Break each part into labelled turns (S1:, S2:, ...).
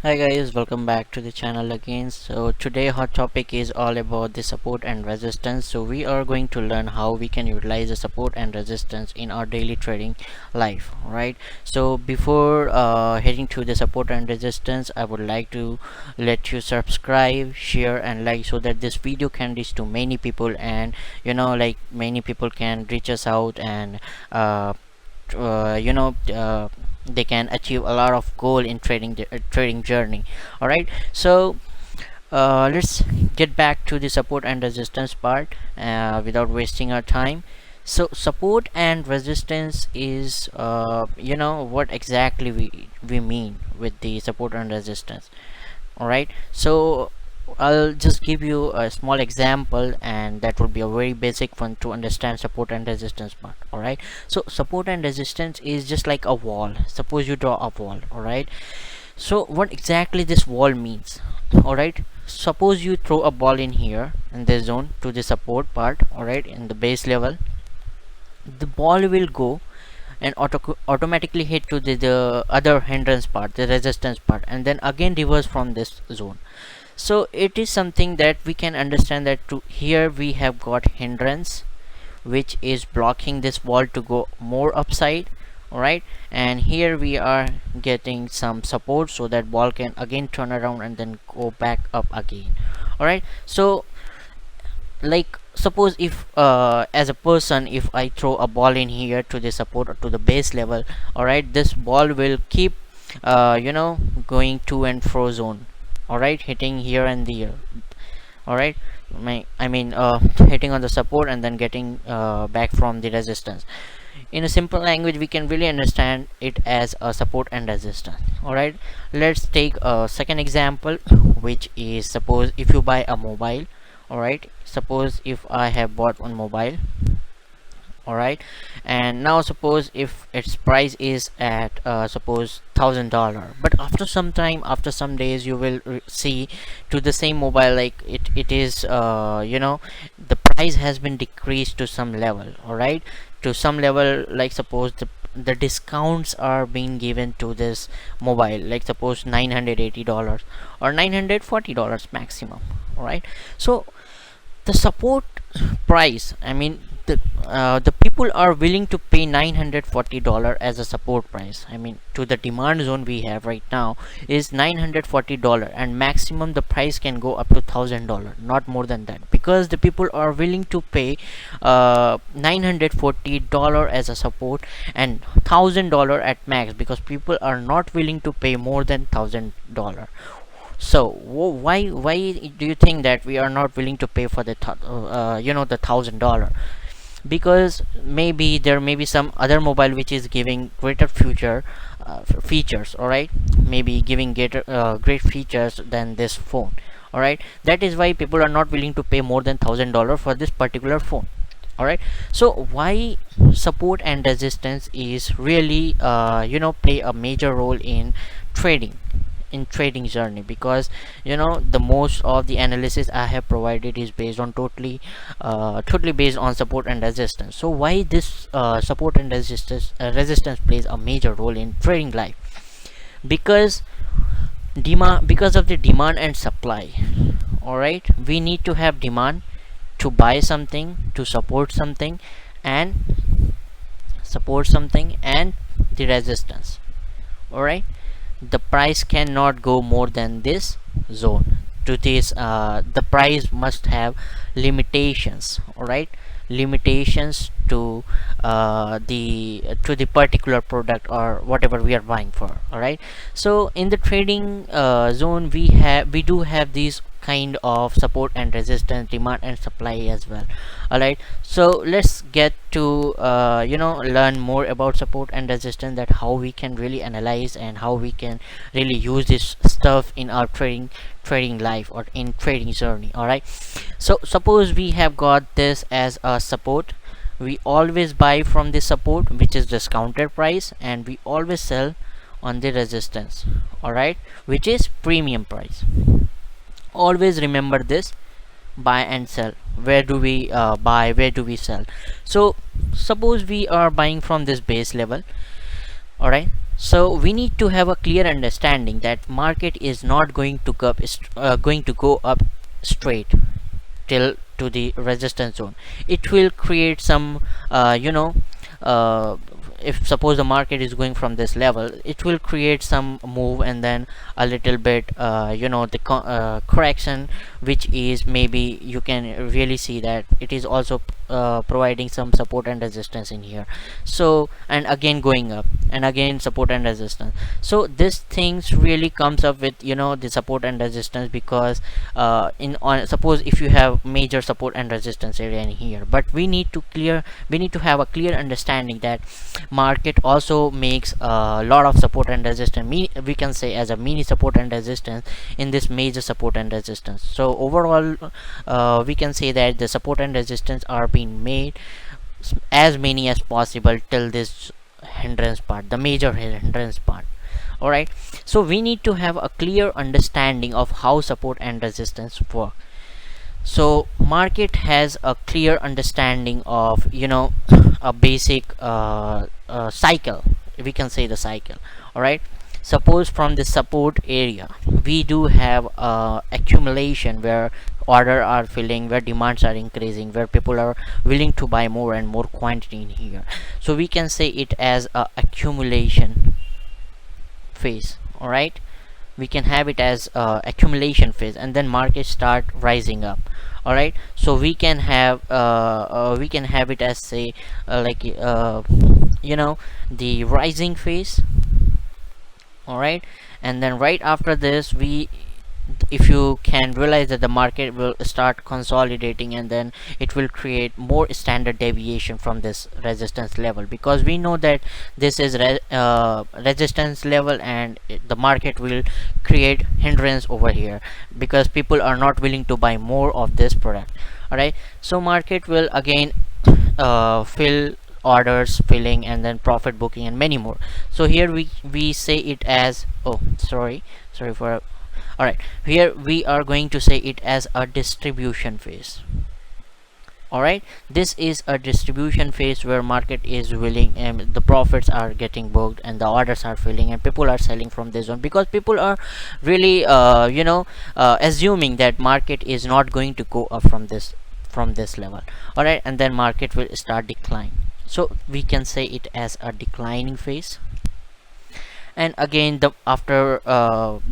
S1: Hi guys, welcome back to the channel again. So today hot topic is all about the support and resistance. So we are going to learn how we can utilize the support and resistance in our daily trading life, right? So before heading to the support and resistance, I would like to let you subscribe, share and like, so that this video can reach to many people, and like many people can reach us out, and uh, they can achieve a lot of goal in trading journey. All right, so let's get back to the support and resistance part without wasting our time. So support and resistance is what exactly we mean with the support and resistance. All right, so I'll just give you a small example, and that would be a very basic one to understand support and resistance part. All right, so support and resistance is just like a wall. Suppose you draw a wall. All right, so what exactly this wall means? All right, suppose you throw a ball in here in this zone to the support part. All right, in the base level, the ball will go and automatically hit to the other hindrance part, the resistance part, and then again reverse from this zone. So it is something that we can understand that to here we have got hindrance which is blocking this wall to go more upside. All right, and here we are getting some support so that wall can again turn around and then go back up again. All right, so like suppose if as a person, if I throw a ball in here to the support or to the base level, all right, this ball will keep going to and fro zone. All right, hitting here and there. All right, hitting on the support and then getting back from the resistance. In a simple language, we can really understand it as a support and resistance. All right, let's take a second example, which is suppose if you buy a mobile. All right, suppose if I have bought one mobile. All right, and now suppose if its price is at suppose $1,000, but after some time, after some days, you will see to the same mobile, like it is the price has been decreased to some level. All right, to some level, like suppose the discounts are being given to this mobile, like suppose $980 or $940 maximum. All right, so the support price, the people are willing to pay $940 as a support price. To the demand zone we have right now is $940, and maximum the price can go up to $1,000, not more than that, because the people are willing to pay $940 as a support and $1,000 at max, because people are not willing to pay more than $1,000. So why do you think that we are not willing to pay for the the $1,000? Because maybe there may be some other mobile which is giving greater future features. All right, maybe giving great features than this phone. All right, that is why people are not willing to pay more than $1,000 for this particular phone. All right, so why support and resistance is really play a major role in trading, in trading journey, because the most of the analysis I have provided is based on totally based on support and resistance. So why this support and resistance plays a major role in trading life? Because because of the demand and supply. All right, we need to have demand to buy something, to support something and the resistance. All right, the price cannot go more than this zone. To this the price must have limitations. All right, limitations to the particular product or whatever we are buying for. All right, so in the trading zone, we do have these kind of support and resistance, demand and supply as well. All right, so let's get to learn more about support and resistance, that how we can really analyze and how we can really use this stuff in our trading life or in trading journey. All right, so suppose we have got this as a support. We always buy from the support, which is discounted price, and we always sell on the resistance. All right, which is premium price. Always remember this: buy and sell. Where do we buy, where do we sell? So suppose we are buying from this base level. All right, So we need to have a clear understanding that market is not going to go up straight till to the resistance zone. It will create some uh, if suppose the market is going from this level, it will create some move and then a little bit correction, which is maybe you can really see that it is also providing some support and resistance in here. So and again going up and again support and resistance. So this things really comes up with the support and resistance, because in on suppose if you have major support and resistance area in here, but we need to have a clear understanding that market also makes a lot of support and resistance, we can say as a mini support and resistance in this major support and resistance. So overall we can say that the support and resistance are being made as many as possible till this hindrance part, the major hindrance part. All right, so we need to have a clear understanding of how support and resistance work. So market has a clear understanding of a basic cycle, we can say the cycle. All right, suppose from the support area we do have accumulation where order are filling, where demands are increasing, where people are willing to buy more and more quantity in here. So we can say it as a accumulation phase. All right, we can have it as accumulation phase, and then markets start rising up. All right, so we can have it as say the rising phase. All right, and then right after this, if you can realize that the market will start consolidating, and then it will create more standard deviation from this resistance level, because we know that this is resistance level, and the market will create hindrance over here because people are not willing to buy more of this product. All right, so market will again fill orders filling, and then profit booking and many more. So here we say it as, oh sorry for, all right, here we are going to say it as a distribution phase. All right, this is a distribution phase where market is willing and the profits are getting booked and the orders are filling and people are selling from this zone, because people are really assuming that market is not going to go up from this level. All right, and then market will start decline. So we can say it as a declining phase. And again the after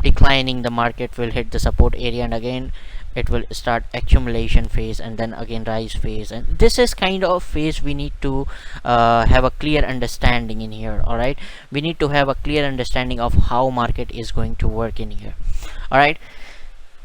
S1: declining, the market will hit the support area, and again it will start accumulation phase, and then again rise phase. And this is kind of phase we need to have a clear understanding in here. All right, we need to have a clear understanding of how market is going to work in here. All right,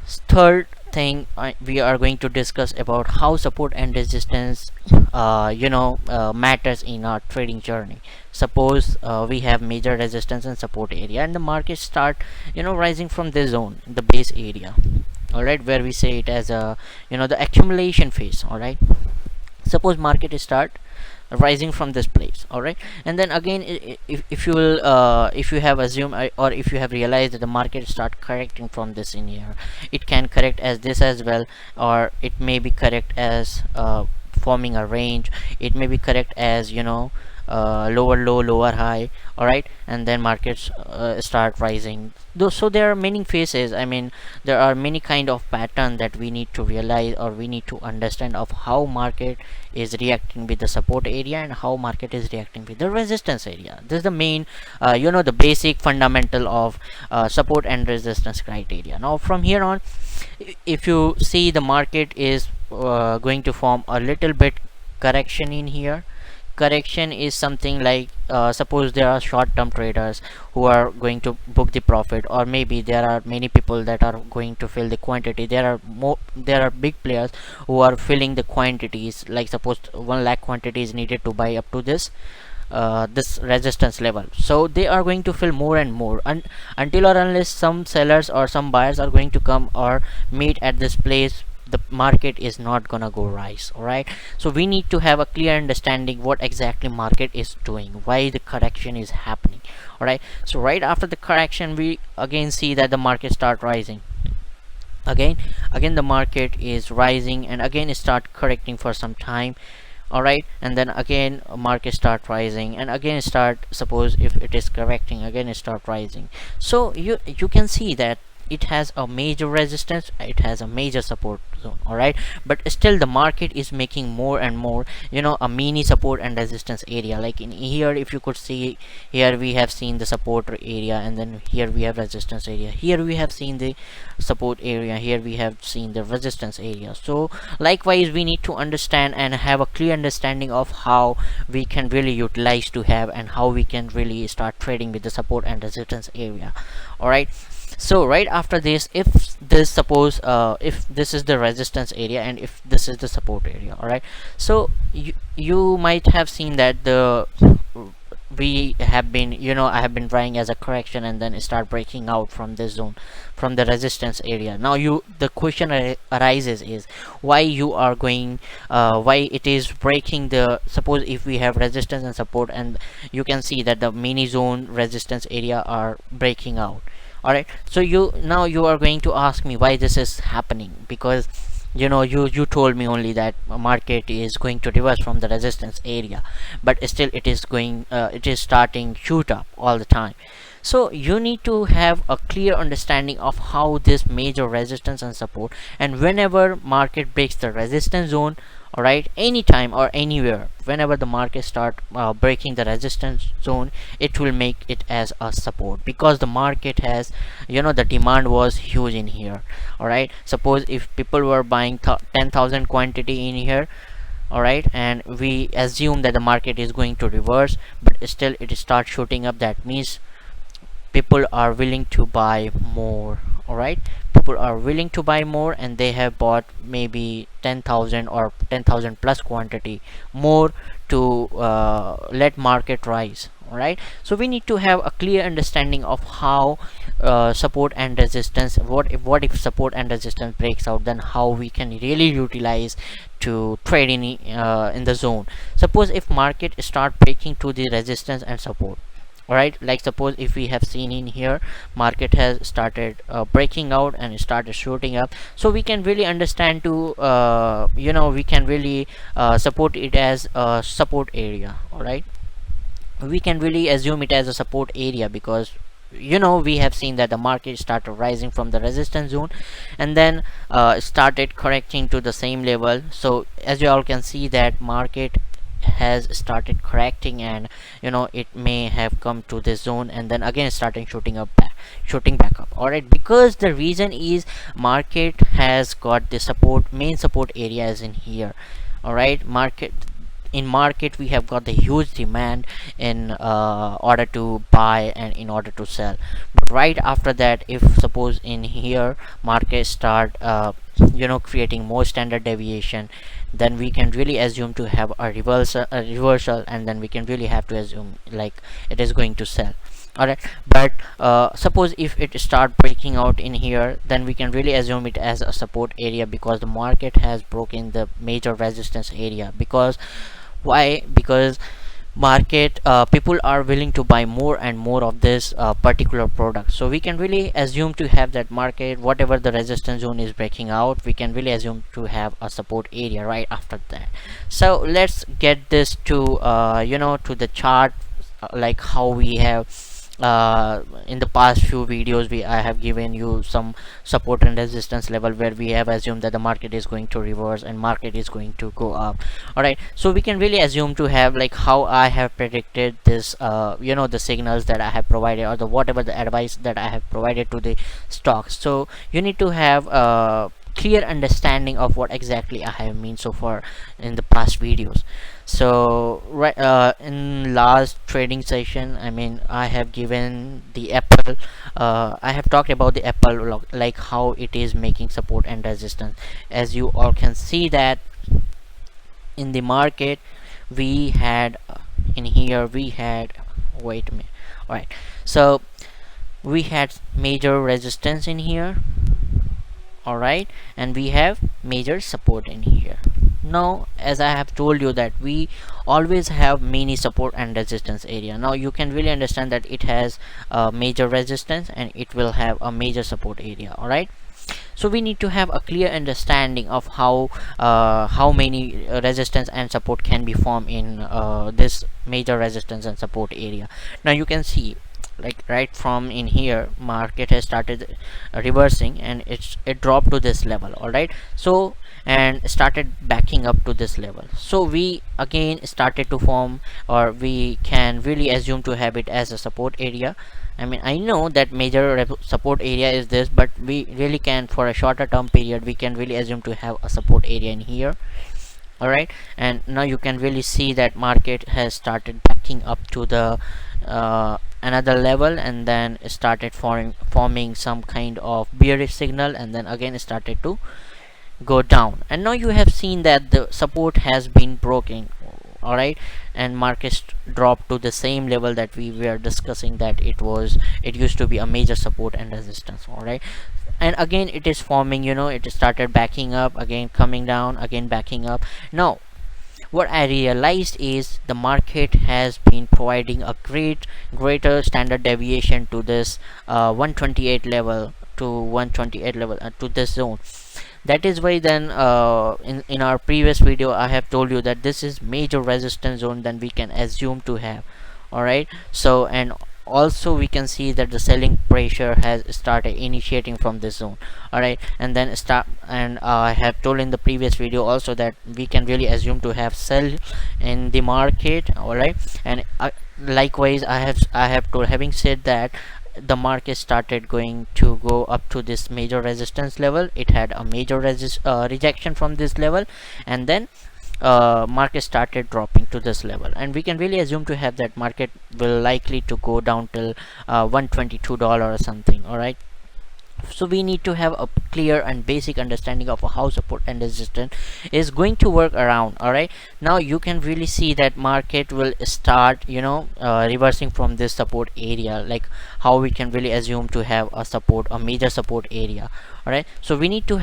S1: third thing we are going to discuss about how support and resistance matters in our trading journey. Suppose we have major resistance and support area, and the market start rising from this zone, the base area. All right, where we say it as a the accumulation phase. All right, suppose market start rising from this place. All right, and then again if you will if you have assumed or if you have realized that the market start correcting from this in here, it can correct as this as well, or it may be correct as forming a range. It may be correct as lower low, lower high. All right, and then markets start rising. So there are many phases, I mean there are many kind of pattern that we need to realize, or we need to understand of how market is reacting with the support area and how market is reacting with the resistance area. This is the main the basic fundamental of support and resistance criteria. Now from here on, if you see the market is going to form a little bit correction in here. Correction is something like suppose there are short-term traders who are going to book the profit, or maybe there are many people that are going to fill the quantity. There are big players who are filling the quantities, like suppose 1 lakh quantity is needed to buy up to this resistance level. So they are going to fill more and more, until or unless some sellers or some buyers are going to come or meet at this place, the market is not gonna go rise. All right, so we need to have a clear understanding what exactly market is doing, why the correction is happening. All right, so right after the correction, we again see that the market start rising. Again the market is rising, and again it start correcting for some time. all right, and then again market start rising, and again start, suppose if it is correcting, again it start rising. So you can see that it has a major resistance, it has a major support zone, all right, but still the market is making more and more, a mini support and resistance area. Like in here, if you could see, here we have seen the support area, and then here we have resistance area, here we have seen the support area, here we have seen the resistance area. So likewise we need to understand and have a clear understanding of how we can really utilize to have, and how we can really start trading with the support and resistance area, all right. So right after this, if this, suppose if this is the resistance area and if this is the support area, all right, so you might have seen that the we have been, I have been trying as a correction and then start breaking out from this zone, from the resistance area. Now the question arises is why you are going, why it is breaking the, suppose if we have resistance and support, and you can see that the mini zone resistance area are breaking out, all right. So you are going to ask me why this is happening, because you told me only that market is going to reverse from the resistance area, but still it is going, it is starting shoot up all the time. So you need to have a clear understanding of how this major resistance and support, and whenever market breaks the resistance zone, all right, anytime or anywhere, whenever the market start breaking the resistance zone, it will make it as a support, because the market has, the demand was huge in here, all right. Suppose if people were buying 10,000 quantity in here, all right, and we assume that the market is going to reverse, but still it starts shooting up, that means people are willing to buy more, all right. People are willing to buy more, and they have bought maybe 10,000 or 10,000 plus quantity more to let market rise, all right. So we need to have a clear understanding of how support and resistance, what if support and resistance breaks out, then how we can really utilize to trade in the zone. Suppose if market start breaking to the resistance and support, all right, like suppose if we have seen in here, market has started breaking out and started shooting up, so we can really understand to, we can really support it as a support area, all right. We can really assume it as a support area, because we have seen that the market started rising from the resistance zone, and then started correcting to the same level. So as you all can see that market has started correcting, and it may have come to this zone, and then again starting shooting back up, all right, because the reason is market has got the main support areas in here, all right. Market we have got the huge demand in order to buy and in order to sell, but right after that, if suppose in here market start creating more standard deviation, then we can really assume to have a reversal, and then we can really have to assume like it is going to sell, all right. But suppose if it start breaking out in here, then we can really assume it as a support area, because the market has broken the major resistance area. Because why? Because market people are willing to buy more and more of this particular product, so we can really assume to have that market, whatever the resistance zone is breaking out, we can really assume to have a support area right after that. So let's get this to to the chart, like how we have in the past few videos I have given you some support and resistance level, where we have assumed that the market is going to reverse and market is going to go up, all right. So we can really assume to have like how I have predicted this, the signals that I have provided, or the whatever the advice that I have provided to the stocks. So you need to have clear understanding of what exactly I have mean so far in the past videos. So right, in last trading session, I have given the Apple, I have talked about the Apple, like how it is making support and resistance. As you all can see that in the market we had in here we had, wait a minute, all right, so we had major resistance in here, all right, and we have major support in here. Now as I have told you that we always have mini support and resistance area, now you can really understand that it has a major resistance and it will have a major support area, all right. So we need to have a clear understanding of how many resistance and support can be formed in this major resistance and support area. Now you can see, like right from in here, market has started reversing, and it dropped to this level. All right, so and started backing up to this level. So we again started to form, or we can really assume to have it as a support area. I mean, I know that major support area is this, but we really can, for a shorter term period, we can really assume to have a support area in here. All right, and now you can really see that market has started backing up to the another level, and then started forming some kind of bearish signal, and then again started to go down. And now you have seen that the support has been broken. All right, and markets dropped to the same level that we were discussing, that it used to be a major support and resistance. All right, and again it is forming, it started backing up, again coming down, again backing up. Now what I realized is the market has been providing a greater standard deviation to this 128 level, to this zone. That is why then in our previous video I have told you that this is major resistance zone, then we can assume to have. All right, so and also we can see that the selling pressure has started initiating from this zone. All right, and then start, and I have told in the previous video also that we can really assume to have sell in the market. All right, and likewise I have told, having said that, the market started going to go up to this major resistance level. It had a major rejection from this level, and then market started dropping to this level, and we can really assume to have that market will likely to go down till $122 or something. All right, so we need to have a clear and basic understanding of how support and resistance is going to work around. All right, now you can really see that market will start reversing from this support area, like how we can really assume to have a major support area. All right, so we need to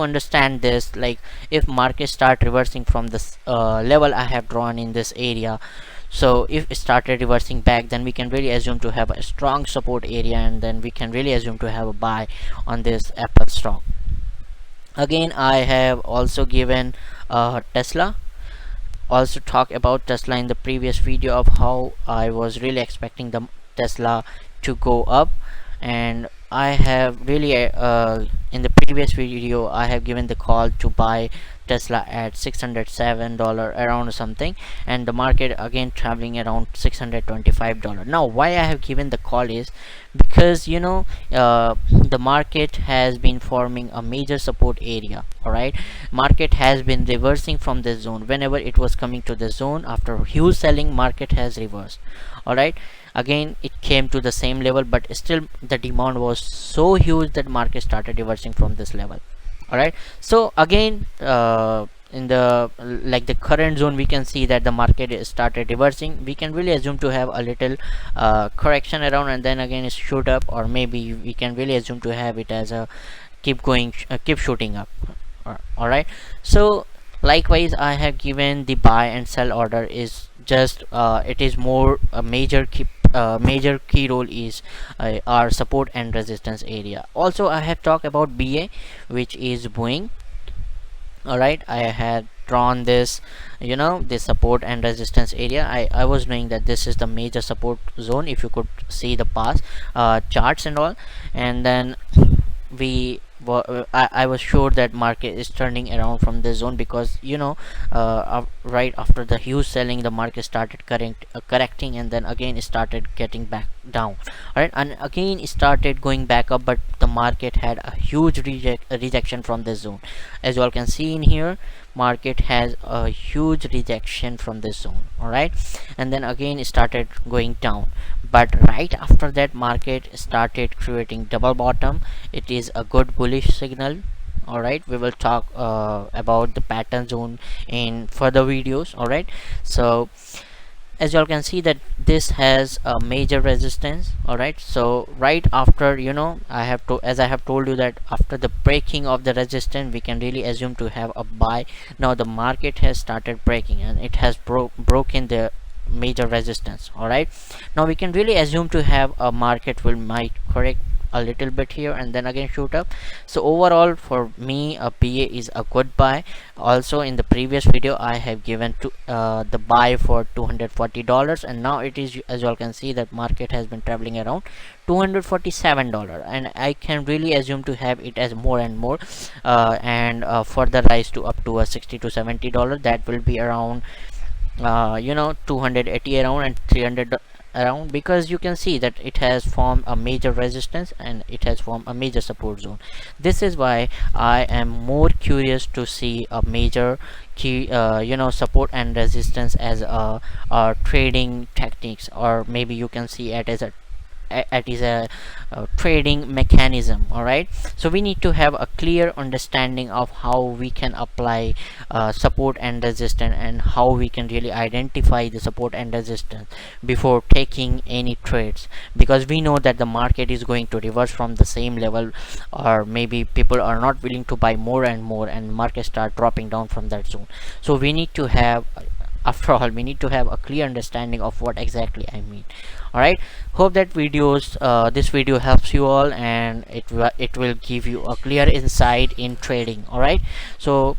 S1: understand this, like if market start reversing from this level I have drawn in this area. So if it started reversing back, then we can really assume to have a strong support area, and then we can really assume to have a buy on this Apple stock. Again, I have also given Tesla, also talk about Tesla in the previous video of how I was really expecting the Tesla to go up. And I have really in the previous video I have given the call to buy Tesla at $607 around something, and the market again traveling around $625. Now why I have given the call is because the market has been forming a major support area. All right, market has been reversing from this zone. Whenever it was coming to the zone after huge selling, market has reversed. All right, again it came to the same level, but still the demand was so huge that market started reversing from this level. All right, so again in the like the current zone, we can see that the market is started reversing. We can really assume to have a little correction around, and then again it shoot up, or maybe we can really assume to have it as a keep shooting up. All right, so likewise I have given the buy and sell order is just it is more a major key role is our support and resistance area. Also I have talked about BA, which is Boeing. All right, I had drawn this this support and resistance area. I was knowing that this is the major support zone, if you could see the past charts and all. And then I was sure that market is turning around from this zone, because right after the huge selling, the market started correcting, and then again it started getting back down. All right, and again it started going back up, but the market had a huge rejection from this zone. As you all can see in here, market has a huge rejection from this zone. All right, and then again it started going down, but right after that market started creating double bottom. It is a good bullish signal. All right, we will talk about the pattern zone in further videos. All right, so as you all can see that this has a major resistance. All right, so right after as I have told you that after the breaking of the resistance, we can really assume to have a buy. Now the market has started breaking, and it has broken the major resistance. All right, now we can really assume to have a market will might correct a little bit here and then again shoot up. So overall for me, a BA is a good buy. Also in the previous video I have given to the buy for $240, and now it is, as you all can see, that market has been traveling around $247, and I can really assume to have it as more and more and further rise to up to a $60 to $70. That will be around 280 around and 300 around, because you can see that it has formed a major resistance and it has formed a major support zone. This is why I am more curious to see a major key support and resistance as a trading techniques, or maybe you can see it as it is a trading mechanism. All right, so we need to have a clear understanding of how we can apply support and resistance, and how we can really identify the support and resistance before taking any trades, because we know that the market is going to reverse from the same level, or maybe people are not willing to buy more and more and market start dropping down from that zone. So we need to have, after all, we need to have a clear understanding of what exactly I mean. All right, hope that this video helps you all, and it will give you a clear insight in trading. All right, so